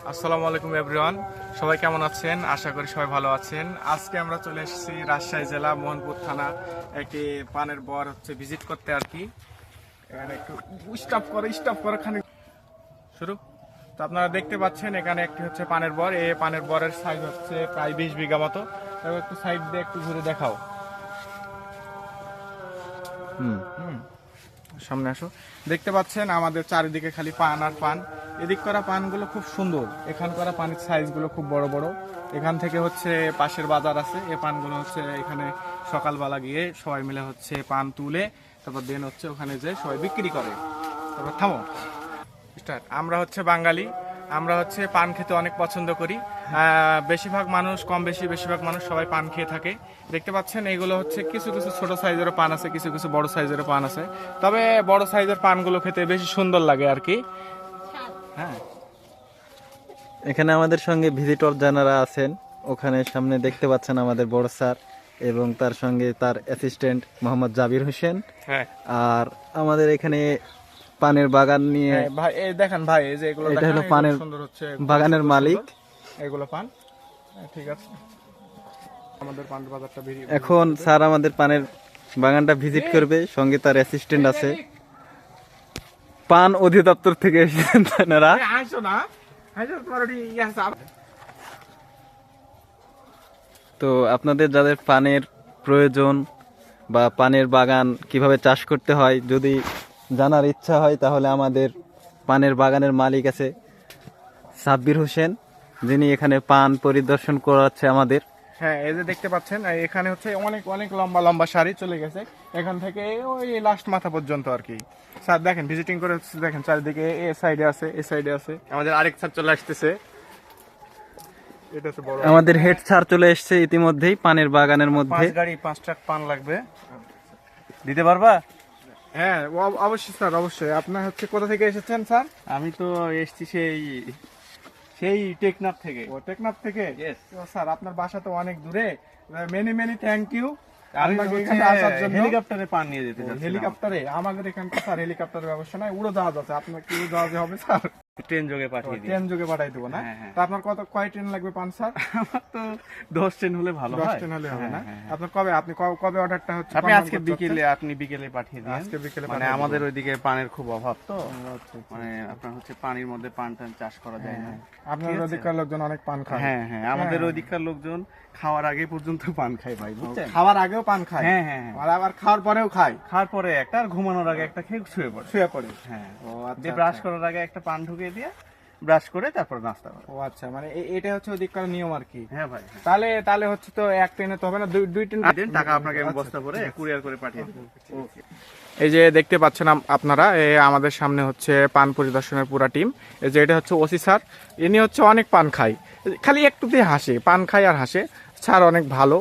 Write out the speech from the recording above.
আসসালামু আলাইকুম এভরিওয়ান, সবাই কেমন আছেন? আশা করি সবাই ভালো আছেন। আজকে আমরা চলে এসেছি রাজশাহী জেলা মোহনপুর থানা একটি পানের বর ভিজিট করতে আর কি। এখানে একটু স্টপ করে খানিক শুরু। তো আপনারা দেখতে পাচ্ছেন এখানে একটি পানের বর। এই পানের বরের সাইজ প্রায় 20 বিঘা মতো। তবে একটু সাইড দিয়ে একটু ঘুরে দেখাও। সামনে আসো। দেখতে পাচ্ছেন আমাদের চারিদিকে খালি পান আর পান। এদিক করা পানগুলো খুব সুন্দর, এখান করা পানির সাইজগুলো খুব বড় বড়। এখান থেকে পাশের বাজার আছে, এই পানগুলো এখানে সকালবেলা গিয়ে সবাই মিলে পান তুলে তারপর দেন ওখানে যে সবাই বিক্রি করে। তারপর থামো স্টার্ট। আমরা বাঙালি, আমরা পান খেতে অনেক পছন্দ করি। বেশিরভাগ মানুষ, কম বেশি বেশিরভাগ মানুষ সবাই পান খেয়ে থাকে। দেখতে পাচ্ছেন এগুলো কিছু কিছু ছোট সাইজেরও পান আছে, কিছু কিছু বড় সাইজেরও পান আছে। তবে বড় সাইজের পানগুলো খেতে বেশি সুন্দর লাগে আর কি। হ্যাঁ, এখানে আমাদের সঙ্গে ভিজিটর যারা আছেন, ওখানে সামনে দেখতে পাচ্ছেন আমাদের বড় স্যার এবং তার সঙ্গে তার অ্যাসিস্ট্যান্ট মোহাম্মদ জাবির হোসেন। হ্যাঁ, আর আমাদের এখানে পানের বাগান নিয়ে ভাই এই দেখেন ভাই, এই যে এগুলো এটা হলো পানের বাগানের মালিক। এগুলো পান, ঠিক আছে। আমাদের পান বাজারটা এখন স্যার আমাদের পানের বাগানটা ভিজিট করবে, সঙ্গে তার অ্যাসিস্ট্যান্ট আছে। পান অধিদপ্তর থেকে এসেছেন তারা। আসো না, তো আপনাদের যাদের পানের প্রয়োজন বা পানের বাগান কিভাবে চাষ করতে হয় যদি জানার ইচ্ছা হয়, তাহলে আমাদের পানের বাগানের মালিক আছে সাব্বির হোসেন, যিনি এখানে পান পরিদর্শন করাচ্ছে আমাদের। হ্যাঁ, এই যে দেখতে পাচ্ছেন এখানে অনেক অনেক লম্বা লম্বা সারি চলে গেছে এখান থেকে ওই লাস্ট মাথা পর্যন্ত আর কি। স্যার দেখেন ভিজিটিং করে দেখেন চারিদিকে, এ সাইডে আছে, এ সাইডে আছে। আমাদের আরেক স্যার চলে আসতেছে, এটা বড়। আমাদের হেড স্যার চলে এসেছে ইতিমধ্যেই পানের বাগানের মধ্যে। 5 ট্রাক পান লাগবে, দিতে পারবা? হ্যাঁ অবশ্যই স্যার, অবশ্যই। আপনার কোথা থেকে এসেছেন স্যার? আমি তো এসছি সেই টেকনাফ থেকে। ও, টেকনাফ থেকে? Yes. স্যার আপনার বাসা তো অনেক দূরে। Many many thank you. আমি হেলিকপ্টারে পান নিয়ে যেতে চাচ্ছিলাম। হেলিকপ্টারে? আমাদের এখানকার স্যার হেলিকপ্টারের ব্যবস্থা নাই, উড়োজাহাজ আছে। আপনার কি উড়োজাহাজে হবে স্যার? ট্রেন যোগে পাঠিয়ে দিই। ট্রেন যোগে পাঠাই দেবো না? হ্যাঁ, হ্যাঁ। তো আপনার কয় ট্রেন লাগবে পান স্যার? আমার তো 10 ট্রেন হলে ভালো 10 হয়। ট্রেন হলে হবে না? হ্যাঁ, হ্যাঁ। আপনার আপনি কবে অর্ডারটা আপনি বিকেলে পাঠিয়ে দিন। আজকে বিকেলে মানে পাঠিয়ে আমাদের ওইদিকে পানের খুব অভাব তো। আচ্ছা। মানে আপনার পানির মধ্যে পান টান চাষ করা যায় না। আপনার ওদিককার লোকজন অনেক পান খায়। হ্যাঁ হ্যাঁ, আমাদের ওইদিককার লোকজন খাওয়ার আগে পর্যন্ত পান খায় ভাই, বুঝছেন? খাওয়ার আগেও পান খায়? হ্যাঁ হ্যাঁ হ্যাঁ। আর আবার খাওয়ার পরেও খায়? খাওয়ার পরে একটা, আর ঘুমানোর আগে একটা খেয়ে শুয়ে পড়ে। হ্যাঁ। ও আচ্ছা, দিয়ে ব্রাশ করার আগে একটা পান ঢুকিয়ে দিয়ে ব্রাশ করে তারপর নাস্তা করে। ও আচ্ছা, মানে এটা ওদিককার নিয়ম আর কি। হ্যাঁ ভাই। তাহলে তো এক ট্রেনে তো হবে না, দুই ট্রেন। টাকা আপনাকে আমি বস্তা করে কুরিয়ার করে পাঠিয়ে দেবো। ওকে। এই যে দেখতে পাচ্ছেন আপনারা, আমাদের সামনে পান পরিদর্শনের পুরা টিম। এই যে এটা ওসি স্যার, ইনি অনেক পান খায়, খালি একটুতেই হাসে, পান খায় আর হাসে। স্যার অনেক ভালো।